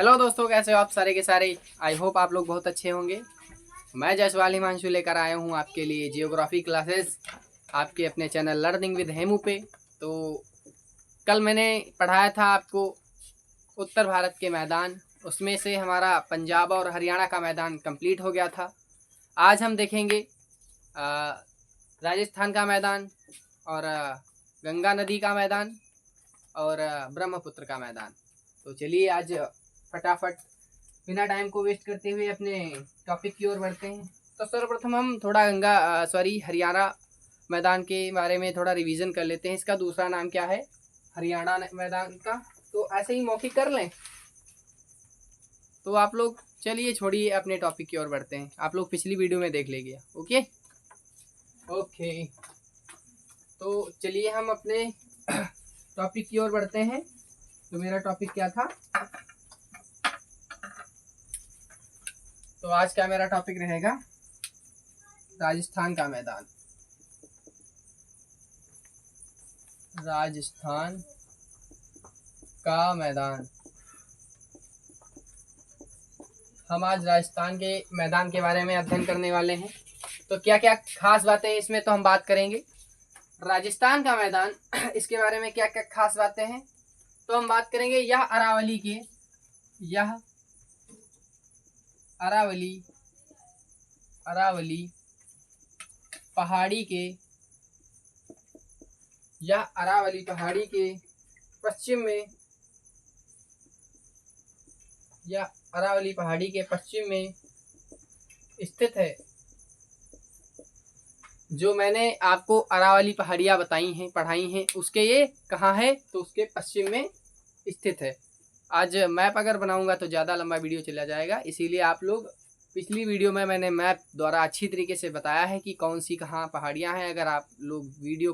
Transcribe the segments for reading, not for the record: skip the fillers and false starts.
Hello दोस्तों, कैसे हो आप सारे के सारे। आई होप आप लोग बहुत अच्छे होंगे। मैं जयसवाल हिमांशु लेकर आया हूँ आपके लिए जियोग्राफी क्लासेस आपके अपने चैनल लर्निंग विद हेमू पे। तो कल मैंने पढ़ाया था आपको उत्तर भारत के मैदान, उसमें से हमारा पंजाब और हरियाणा का मैदान कंप्लीट हो गया था। आज हम देखेंगे राजस्थान का मैदान और गंगा नदी का मैदान और ब्रह्मपुत्र का मैदान। तो चलिए आज फटाफट बिना टाइम को वेस्ट करते हुए अपने टॉपिक की ओर बढ़ते हैं। तो सर्वप्रथम हम थोड़ा हरियाणा मैदान के बारे में थोड़ा रिवीजन कर लेते हैं। इसका दूसरा नाम क्या है हरियाणा मैदान का, तो ऐसे ही मौखिक कर लें। तो आप लोग चलिए छोड़िए, अपने टॉपिक की ओर बढ़ते हैं। आप लोग पिछली वीडियो में देख लीजिए। ओके ओके, तो चलिए हम अपने टॉपिक की ओर बढ़ते हैं। तो मेरा टॉपिक क्या था, तो आज का मेरा टॉपिक रहेगा राजस्थान का मैदान। राजस्थान का मैदान। हम आज राजस्थान के मैदान के बारे में अध्ययन करने वाले हैं। तो क्या क्या खास बातें हैं इसमें, तो हम बात करेंगे राजस्थान का मैदान। इसके बारे में क्या क्या खास बातें हैं, तो हम बात करेंगे यह अरावली पहाड़ी के पश्चिम में स्थित है। जो मैंने आपको अरावली पहाड़ियाँ पढ़ाई हैं, उसके ये कहाँ है, तो उसके पश्चिम में स्थित है। आज मैप अगर बनाऊंगा तो ज़्यादा लंबा वीडियो चला जाएगा, इसीलिए आप लोग पिछली वीडियो में मैंने मैप द्वारा अच्छी तरीके से बताया है कि कौन सी कहाँ पहाड़ियाँ हैं। अगर आप लोग वीडियो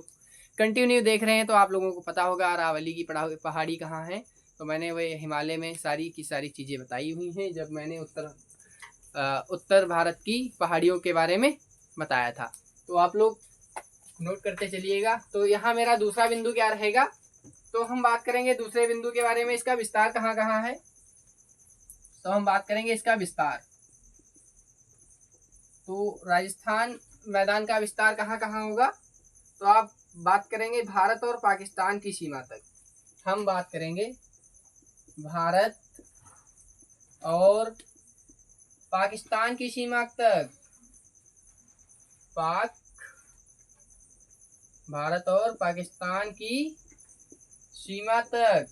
कंटिन्यू देख रहे हैं तो आप लोगों को पता होगा अरावली की पहाड़ी कहाँ है। तो मैंने वह हिमालय में सारी की सारी चीज़ें बताई हुई हैं जब मैंने उत्तर भारत की पहाड़ियों के बारे में बताया था। तो आप लोग नोट करते चलिएगा। तो यहाँ मेरा दूसरा बिंदु क्या रहेगा, तो हम बात करेंगे दूसरे बिंदु के बारे में। इसका विस्तार कहाँ कहाँ है, तो हम बात करेंगे इसका विस्तार। तो राजस्थान मैदान का विस्तार कहाँ कहाँ होगा, तो आप बात करेंगे भारत और पाकिस्तान की सीमा तक। हम बात करेंगे भारत और पाकिस्तान की सीमा तक। भारत और पाकिस्तान की सीमा तक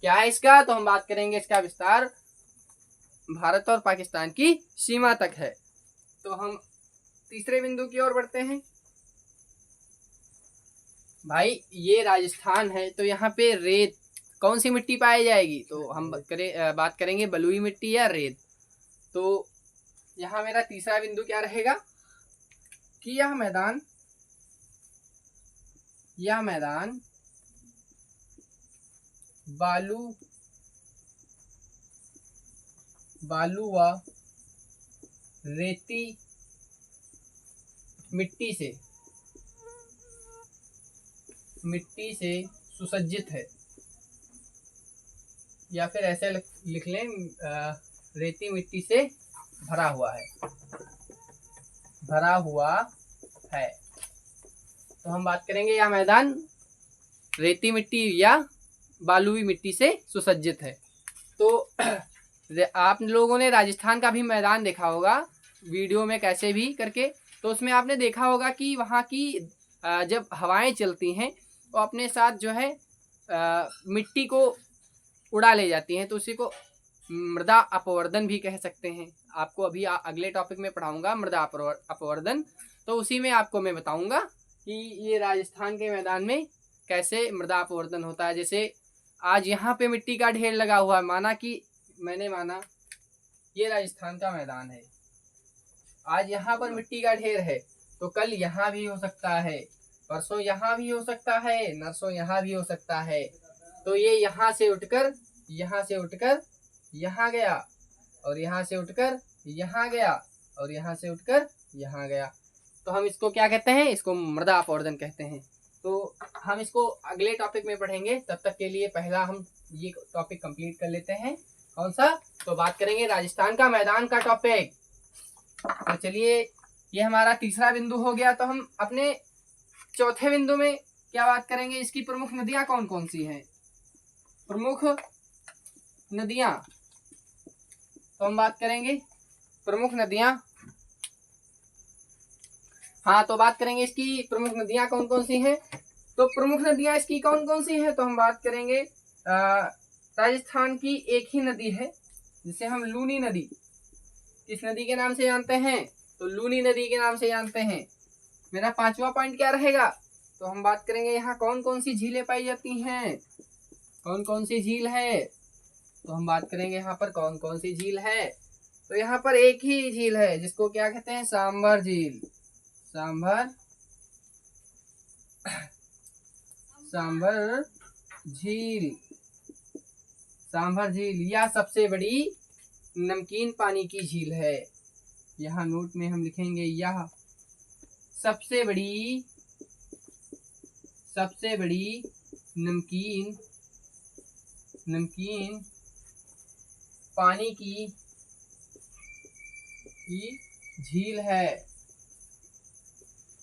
क्या है इसका, तो हम बात करेंगे इसका विस्तार भारत और पाकिस्तान की सीमा तक है। तो हम तीसरे बिंदु की ओर बढ़ते हैं। भाई ये राजस्थान है, तो यहाँ पे रेत कौन सी मिट्टी पाई जाएगी, तो हम बात करेंगे बलुई मिट्टी या रेत। तो यहाँ मेरा तीसरा बिंदु क्या रहेगा कि यह मैदान बालू व रेती मिट्टी से सुसज्जित है, या फिर ऐसे लिख लें रेती मिट्टी से भरा हुआ है। तो हम बात करेंगे यह मैदान रेती मिट्टी या बालुई मिट्टी से सुसज्जित है। तो आप लोगों ने राजस्थान का भी मैदान देखा होगा वीडियो में कैसे भी करके, तो उसमें आपने देखा होगा कि वहाँ की जब हवाएं चलती हैं तो अपने साथ जो है मिट्टी को उड़ा ले जाती हैं, तो उसी को मृदा अपवर्दन भी कह सकते हैं। आपको अभी अगले टॉपिक में पढ़ाऊंगा मृदा अपवर्दन, तो उसी में आपको मैं बताऊंगा कि ये राजस्थान के मैदान में कैसे मृदा अपवर्दन होता है। जैसे आज यहाँ पे मिट्टी का ढेर लगा हुआ है, मैंने माना ये राजस्थान का मैदान है, आज यहाँ पर मिट्टी का ढेर है, तो कल यहाँ भी हो सकता है, परसों यहाँ भी हो सकता है, नरसों यहाँ भी हो सकता है। तो ये यहाँ से उठकर यहाँ गया, और यहाँ से उठकर यहाँ गया, और यहाँ से उठकर यहाँ गया। तो हम इसको क्या कहते हैं, इसको मृदा अपवर्दन कहते हैं। तो हम इसको अगले टॉपिक में पढ़ेंगे, तब तक के लिए पहला हम ये टॉपिक कंप्लीट कर लेते हैं। कौन सा? तो बात करेंगे राजस्थान का मैदान का टॉपिक। तो चलिए, ये हमारा तीसरा बिंदु हो गया। तो हम अपने चौथे बिंदु में क्या बात करेंगे? इसकी प्रमुख नदियां कौन कौन सी हैं? प्रमुख नदियां, तो हम बात करेंगे प्रमुख नदियां। हाँ, तो बात करेंगे इसकी प्रमुख नदियां कौन कौन सी हैं। तो प्रमुख नदियां इसकी कौन कौन सी हैं? तो हम बात करेंगे राजस्थान की एक ही नदी है जिसे हम लूनी नदी, किस नदी के नाम से जानते हैं? तो लूनी नदी के नाम से जानते हैं। मेरा पांचवा पॉइंट क्या रहेगा? तो हम बात करेंगे यहाँ कौन कौन सी झीलें पाई जाती हैं, कौन कौन सी झील है। तो हम बात करेंगे यहाँ पर कौन कौन सी झील है। तो यहाँ पर एक ही झील है जिसको क्या कहते हैं? सांभर झील। सांभर झील, सांभर झील यह सबसे बड़ी नमकीन पानी की झील है। यहाँ नोट में हम लिखेंगे, यह सबसे बड़ी नमकीन पानी की झील है।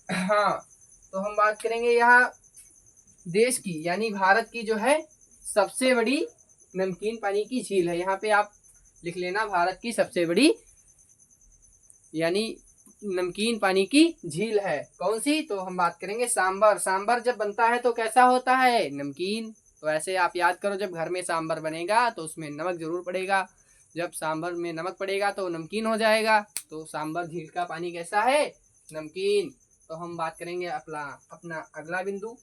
हाँ, तो हम बात करेंगे यहाँ देश की यानी भारत की जो है सबसे बड़ी नमकीन पानी की झील है। यहाँ पे आप लिख लेना, भारत की सबसे बड़ी यानी नमकीन पानी की झील है। कौन सी? तो हम बात करेंगे सांभर। सांभर जब बनता है तो कैसा होता है? नमकीन। तो ऐसे आप याद करो, जब घर में सांभर बनेगा तो उसमें नमक जरूर पड़ेगा। जब सांभर में नमक पड़ेगा तो नमकीन हो जाएगा। तो सांभर झील का पानी कैसा है? नमकीन। तो हम बात करेंगे अपना अगला बिंदु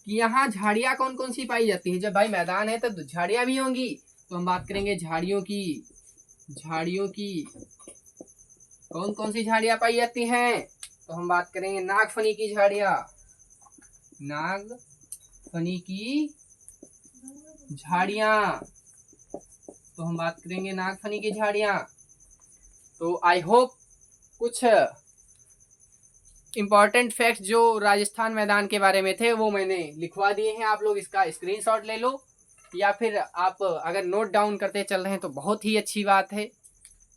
कि यहाँ झाड़ियाँ कौन कौन सी पाई जाती है। जब भाई मैदान है तो झाड़ियाँ भी होंगी। तो हम बात करेंगे झाड़ियों की कौन कौन सी झाड़ियाँ पाई जाती हैं। तो हम बात करेंगे नागफनी की झाड़ियाँ, तो हम बात करेंगे नागफनी की झाड़ियाँ। तो आई होप कुछ इंपॉर्टेंट फैक्ट्स जो राजस्थान मैदान के बारे में थे वो मैंने लिखवा दिए हैं। आप लोग इसका स्क्रीनशॉट ले लो, या फिर आप अगर नोट डाउन करते चल रहे हैं तो बहुत ही अच्छी बात है।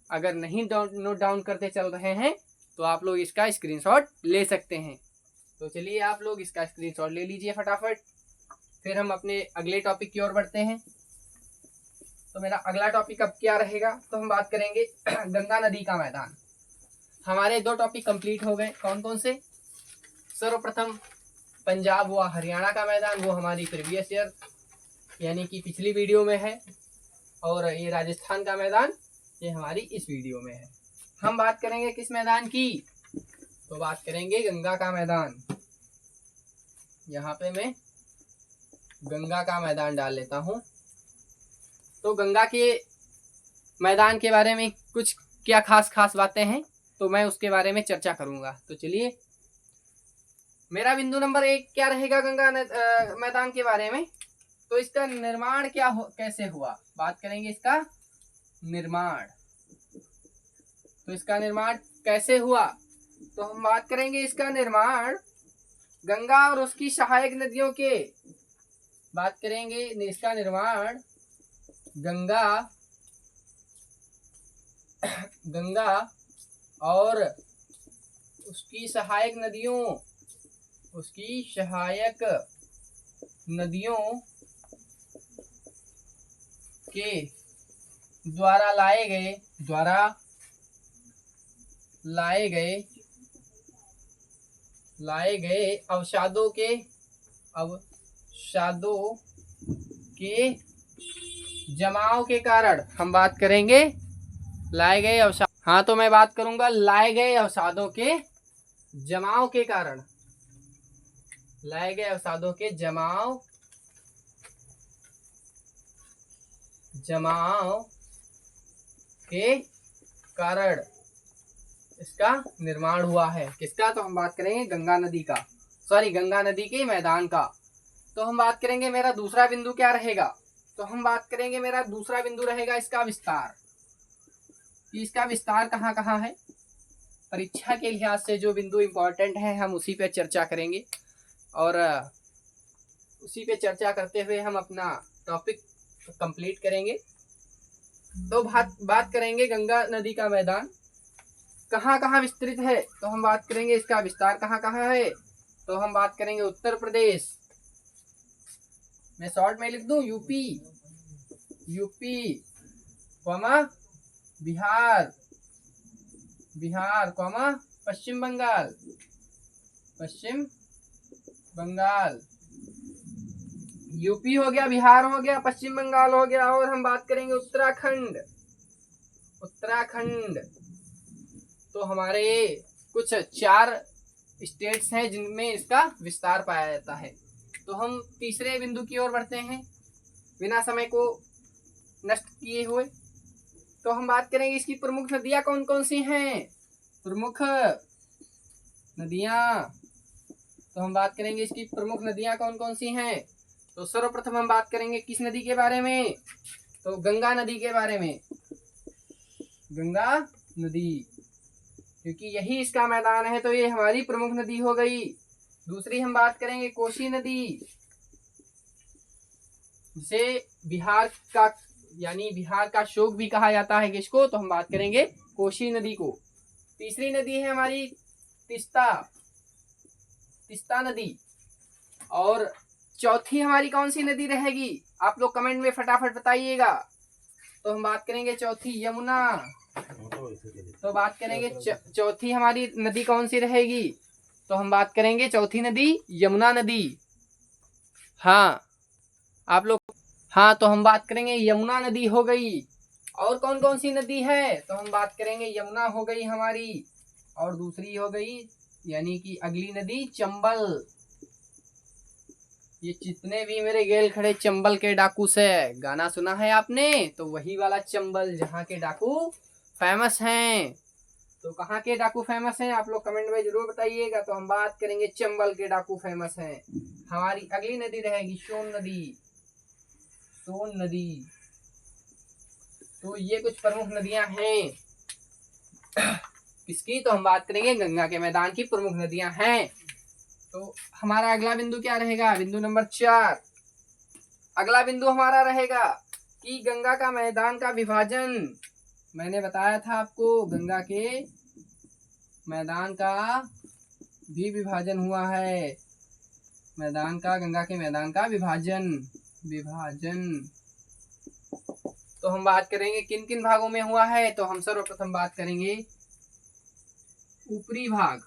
अगर नहीं नोट डाउन करते चल रहे हैं तो आप लोग इसका स्क्रीनशॉट ले सकते हैं। तो चलिए, आप लोग इसका स्क्रीनशॉट ले लीजिए फटाफट। फिर हम अपने अगले टॉपिक की ओर बढ़ते हैं। तो मेरा अगला टॉपिक अब क्या रहेगा? तो हम बात करेंगे गंगा नदी का मैदान। हमारे दो टॉपिक कंप्लीट हो गए। कौन कौन से? सर्वप्रथम पंजाब व हरियाणा का मैदान, वो हमारी प्रीवियस ईयर यानी कि पिछली वीडियो में है। और ये राजस्थान का मैदान, ये हमारी इस वीडियो में है। हम बात करेंगे किस मैदान की? तो बात करेंगे गंगा का मैदान। यहाँ पे मैं गंगा का मैदान डाल लेता हूँ। तो गंगा के मैदान के बारे में कुछ क्या खास बातें हैं, तो मैं उसके बारे में चर्चा करूंगा। तो चलिए, मेरा बिंदु नंबर 1 क्या रहेगा गंगा मैदान के बारे में? तो इसका निर्माण कैसे हुआ? बात करेंगे इसका निर्माण। तो इसका निर्माण कैसे हुआ? तो हम बात करेंगे इसका निर्माण गंगा और उसकी सहायक नदियों के, बात करेंगे इसका निर्माण गंगा और उसकी सहायक नदियों के द्वारा लाए गए अवसादों के जमाव के कारण। हम बात करेंगे लाए गए अवसाद। हाँ, तो मैं बात करूंगा लाए गए अवसादों के जमाव के कारण। लाए गए अवसादों के जमाव के कारण इसका निर्माण हुआ है। किसका? तो हम बात करेंगे गंगा नदी के मैदान का। तो हम बात करेंगे मेरा दूसरा बिंदु क्या रहेगा? तो हम बात करेंगे मेरा दूसरा बिंदु रहेगा इसका विस्तार। इसका विस्तार कहाँ कहाँ है? परीक्षा के लिहाज से जो बिंदु इंपॉर्टेंट है हम उसी पे चर्चा करेंगे। और उसी पे चर्चा करते हुए हम अपना टॉपिक कंप्लीट करेंगे। तो बात करेंगे गंगा नदी का मैदान कहाँ कहाँ विस्तृत है, तो हम बात करेंगे इसका विस्तार कहाँ कहाँ है। तो हम बात करेंगे उत्तर प्रदेश, मैं शॉर्ट में लिख दूं यूपी कॉमा बिहार कॉमा पश्चिम बंगाल। यूपी हो गया, बिहार हो गया, पश्चिम बंगाल हो गया, और हम बात करेंगे उत्तराखंड। तो हमारे कुछ 4 स्टेट्स हैं जिनमें इसका विस्तार पाया जाता है। तो हम तीसरे बिंदु की ओर बढ़ते हैं बिना समय को नष्ट किए हुए। तो हम बात करेंगे इसकी प्रमुख नदियां कौन कौन सी हैं। प्रमुख नदियां, तो हम बात करेंगे इसकी प्रमुख नदियां कौन कौन सी हैं। तो सर्वप्रथम हम बात करेंगे किस नदी के बारे में, तो गंगा नदी के बारे में। गंगा नदी, क्योंकि यही इसका मैदान है तो ये हमारी प्रमुख नदी हो गई। दूसरी हम बात करेंगे कोसी नदी, जिसे बिहार का शोक भी कहा जाता है किसको, तो हम बात करेंगे कोसी नदी को। तीसरी नदी है हमारी तिस्ता नदी। और चौथी हमारी कौन सी नदी रहेगी, आप लोग कमेंट में फटाफट बताइएगा। तो हम बात करेंगे चौथी यमुना। तो बात करेंगे चौथी हमारी नदी कौन सी रहेगी, तो हम बात करेंगे चौथी नदी यमुना नदी। हाँ आप लोग, हाँ तो हम बात करेंगे यमुना नदी हो गई। और कौन कौन सी नदी है, तो हम बात करेंगे यमुना हो गई हमारी, और दूसरी हो गई यानी कि अगली नदी चंबल। ये जितने भी मेरे गेल खड़े चंबल के डाकू से गाना सुना है आपने, तो वही वाला चंबल जहाँ के डाकू फेमस हैं। तो कहाँ के डाकू फेमस हैं आप लोग कमेंट में जरूर बताइएगा। तो हम बात करेंगे चंबल के डाकू फेमस हैं। हमारी अगली नदी रहेगी सोन नदी। तो ये कुछ प्रमुख नदियां हैं किसकी, तो हम बात करेंगे गंगा के मैदान की प्रमुख नदियां हैं। तो हमारा अगला बिंदु क्या रहेगा, बिंदु नंबर 4। अगला बिंदु हमारा रहेगा कि गंगा का मैदान का विभाजन। मैंने बताया था आपको गंगा के मैदान का भी विभाजन हुआ है। गंगा के मैदान का विभाजन। तो हम बात करेंगे किन किन भागों में हुआ है। तो हम सर्वप्रथम बात करेंगे ऊपरी भाग।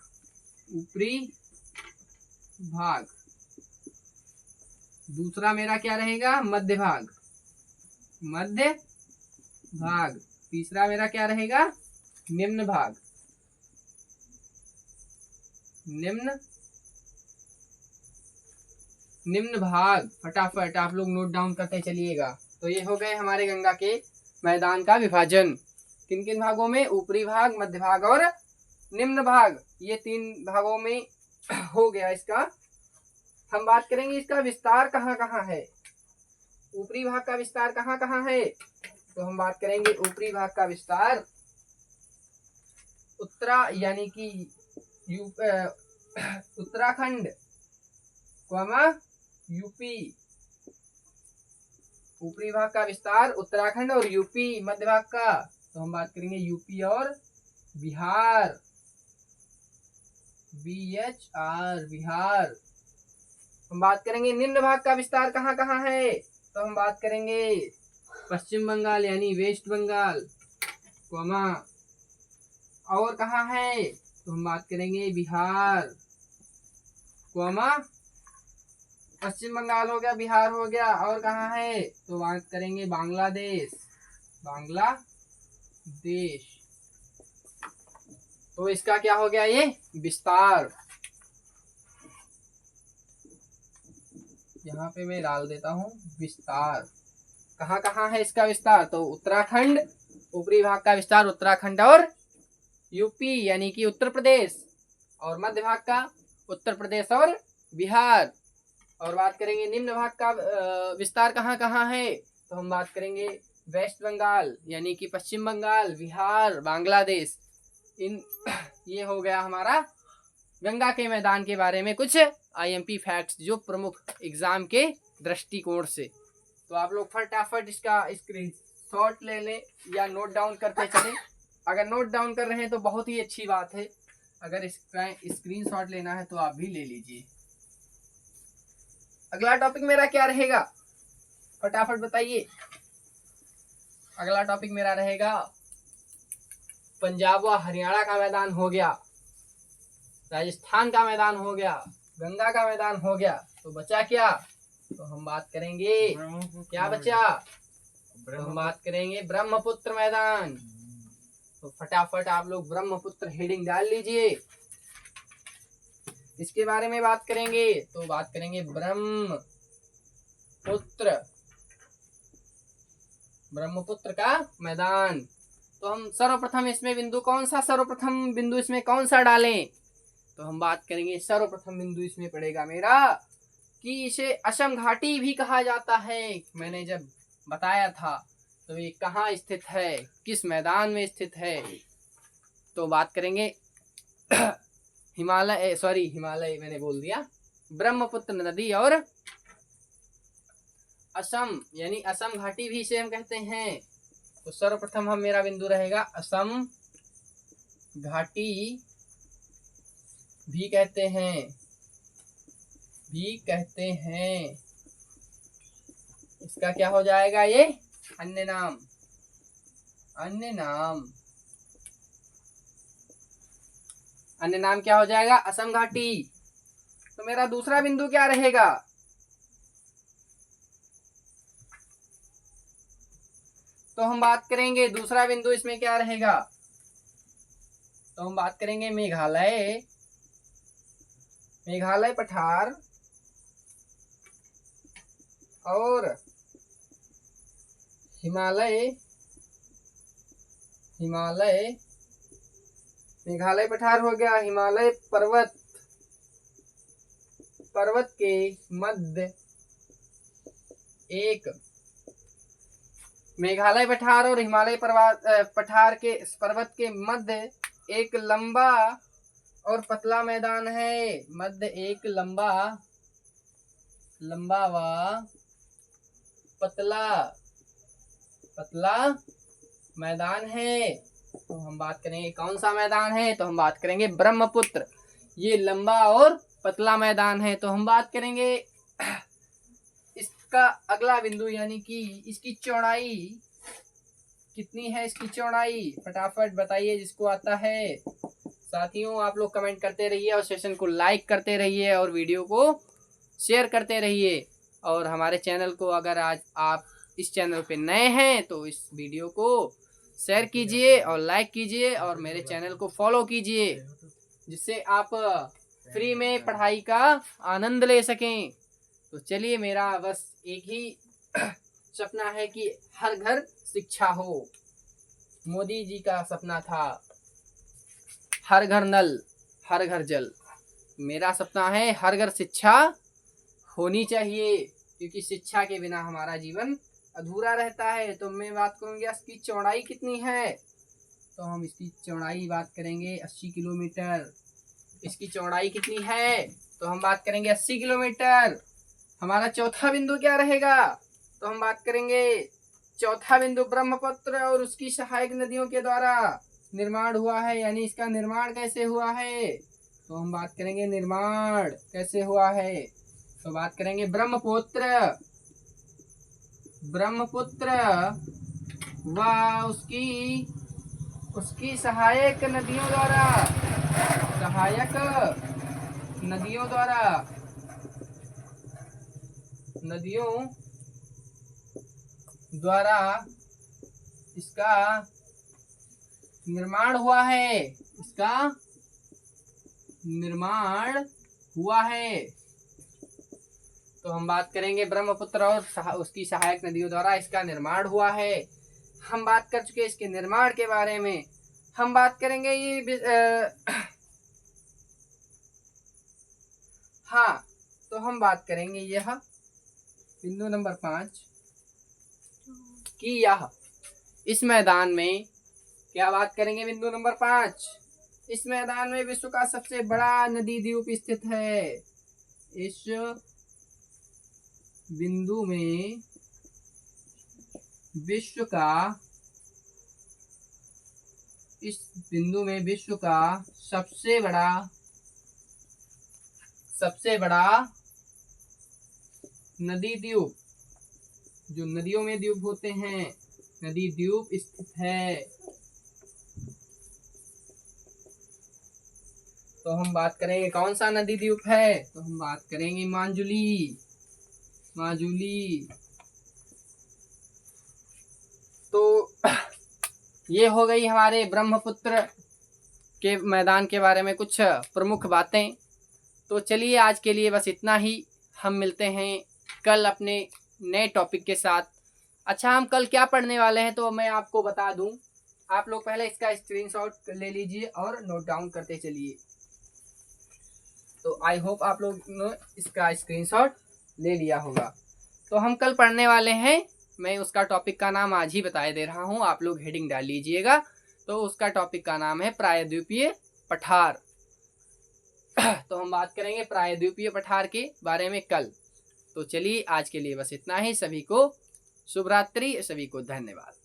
दूसरा मेरा क्या रहेगा, मध्य भाग। तीसरा मेरा क्या रहेगा, निम्न भाग। फटाफट आप लोग नोट डाउन करते चलिएगा। तो ये हो गए हमारे गंगा के मैदान का विभाजन किन किन भागों में, ऊपरी भाग, मध्य भाग और निम्न भाग। ये 3 भागों में हो गया इसका। हम बात करेंगे इसका विस्तार कहाँ कहाँ है। ऊपरी भाग का विस्तार कहाँ कहाँ है, तो हम बात करेंगे ऊपरी भाग का विस्तार यानी कि उत्तराखंड यूपी। ऊपरी भाग का विस्तार उत्तराखंड और यूपी। मध्य भाग का, तो हम बात करेंगे यूपी और बिहार, बिहार। हम बात करेंगे निम्न भाग का विस्तार कहाँ कहाँ है, तो हम बात करेंगे पश्चिम बंगाल यानी वेस्ट बंगाल, और कहाँ है, तो हम बात करेंगे बिहार, पश्चिम बंगाल हो गया, बिहार हो गया, और कहाँ है, तो बात करेंगे बांग्लादेश। तो इसका क्या हो गया, ये विस्तार। यहाँ पे मैं डाल देता हूँ विस्तार। कहाँ कहाँ है इसका विस्तार, तो उत्तराखंड, ऊपरी भाग का विस्तार उत्तराखंड और यूपी यानी कि उत्तर प्रदेश, और मध्य भाग का उत्तर प्रदेश और बिहार। और बात करेंगे निम्न भाग का विस्तार कहाँ कहाँ है, तो हम बात करेंगे वेस्ट बंगाल यानी कि पश्चिम बंगाल, बिहार, बांग्लादेश। ये हो गया हमारा गंगा के मैदान के बारे में कुछ आईएमपी फैक्ट्स जो प्रमुख एग्जाम के दृष्टिकोण से। तो आप लोग फटाफट इसका स्क्रीनशॉट ले लें या नोट डाउन करते चलें। अगर नोट डाउन कर रहे हैं तो बहुत ही अच्छी बात है, अगर इसका स्क्रीनशॉट लेना है तो आप भी ले लीजिए। अगला टॉपिक मेरा क्या रहेगा, फटाफट बताइए। अगला टॉपिक मेरा रहेगा पंजाब व हरियाणा का मैदान हो गया, राजस्थान का मैदान हो गया, गंगा का मैदान हो गया, तो बचा क्या? तो हम बात करेंगे, क्या बचा? तो हम बात करेंगे ब्रह्मपुत्र मैदान। तो फटाफट आप लोग ब्रह्मपुत्र हेडिंग डाल लीजिए। इसके बारे में बात करेंगे, तो बात करेंगे ब्रह्मपुत्र का मैदान। तो हम सर्वप्रथम इसमें बिंदु कौन सा डालें? तो हम बात करेंगे सर्वप्रथम बिंदु इसमें पड़ेगा मेरा कि इसे असम घाटी भी कहा जाता है। मैंने जब बताया था तो ये कहाँ स्थित है, किस मैदान में स्थित है? तो बात करेंगे हिमालय मैंने बोल दिया, ब्रह्मपुत्र नदी और असम, यानी असम घाटी भी इसे हम कहते हैं। तो सर्वप्रथम हम मेरा बिंदु रहेगा असम घाटी भी कहते हैं। इसका क्या हो जाएगा? ये अन्य नाम क्या हो जाएगा? असम घाटी। तो मेरा दूसरा बिंदु क्या रहेगा? तो हम बात करेंगे दूसरा बिंदु इसमें क्या रहेगा? तो हम बात करेंगे मेघालय पठार और मेघालय पठार हो गया, हिमालय पर्वत के मध्य एक, मेघालय पठार और हिमालय पठार के पर्वत के मध्य एक लंबा और पतला मैदान है। मध्य एक लंबा व पतला मैदान है। तो हम बात करेंगे कौन सा मैदान है? तो हम बात करेंगे ब्रह्मपुत्र। ये लंबा और पतला मैदान है। तो हम बात करेंगे इसका अगला बिंदु, यानी कि इसकी चौड़ाई कितनी है? इसकी चौड़ाई फटाफट बताइए जिसको आता है। साथियों आप लोग कमेंट करते रहिए और सेशन को लाइक करते रहिए और वीडियो को शेयर करते रहिए। और हमारे चैनल को, अगर आज आप इस चैनल पे नए हैं तो इस वीडियो को शेयर कीजिए और लाइक कीजिए और मेरे चैनल को फॉलो कीजिए, जिससे आप फ्री में पढ़ाई का आनंद ले सकें। तो चलिए, मेरा बस एक ही सपना है कि हर घर शिक्षा हो। मोदी जी का सपना था हर घर नल, हर घर जल। मेरा सपना है हर घर शिक्षा होनी चाहिए, क्योंकि शिक्षा के बिना हमारा जीवन अधूरा रहता है। तो मैं बात करूँगी इसकी चौड़ाई कितनी है। तो हम इसकी चौड़ाई बात करेंगे 80 किलोमीटर। इसकी चौड़ाई कितनी है? तो हम बात करेंगे 80 किलोमीटर। हमारा चौथा बिंदु क्या रहेगा? तो हम बात करेंगे चौथा बिंदु ब्रह्मपुत्र और उसकी सहायक नदियों के द्वारा निर्माण हुआ है, यानी इसका निर्माण कैसे हुआ है। तो हम बात करेंगे निर्माण कैसे हुआ है। तो बात करेंगे ब्रह्मपुत्र व उसकी सहायक नदियों द्वारा इसका निर्माण हुआ है। तो हम बात करेंगे ब्रह्मपुत्र और उसकी सहायक नदियों द्वारा इसका निर्माण हुआ है। हम बात कर चुके इसके निर्माण के बारे में। हम बात करेंगे ये हाँ, तो हम बात करेंगे यह बिंदु नंबर 5 कि यह इस मैदान में क्या बात करेंगे। बिंदु नंबर 5, इस मैदान में विश्व का सबसे बड़ा नदी द्वीप स्थित है। इस बिंदु में विश्व का सबसे बड़ा नदी द्वीप, जो नदियों में द्वीप होते हैं, नदी द्वीप स्थित है। तो हम बात करेंगे कौन सा नदी द्वीप है, तो हम बात करेंगे माजुली। तो ये हो गई हमारे ब्रह्मपुत्र के मैदान के बारे में कुछ प्रमुख बातें। तो चलिए आज के लिए बस इतना ही। हम मिलते हैं कल अपने नए टॉपिक के साथ। अच्छा, हम कल क्या पढ़ने वाले हैं तो मैं आपको बता दूं। आप लोग पहले इसका स्क्रीनशॉट ले लीजिए और नोट डाउन करते चलिए। तो आई होप आप लोग ने इसका स्क्रीनशॉट ले लिया होगा। तो हम कल पढ़ने वाले हैं, मैं उसका टॉपिक का नाम आज ही बता दे रहा हूँ, आप लोग हेडिंग डाल लीजिएगा। तो उसका टॉपिक का नाम है प्रायद्वीपीय पठार। तो हम बात करेंगे प्रायद्वीपीय पठार के बारे में कल। तो चलिए आज के लिए बस इतना ही। सभी को शुभ रात्रि, सभी को धन्यवाद।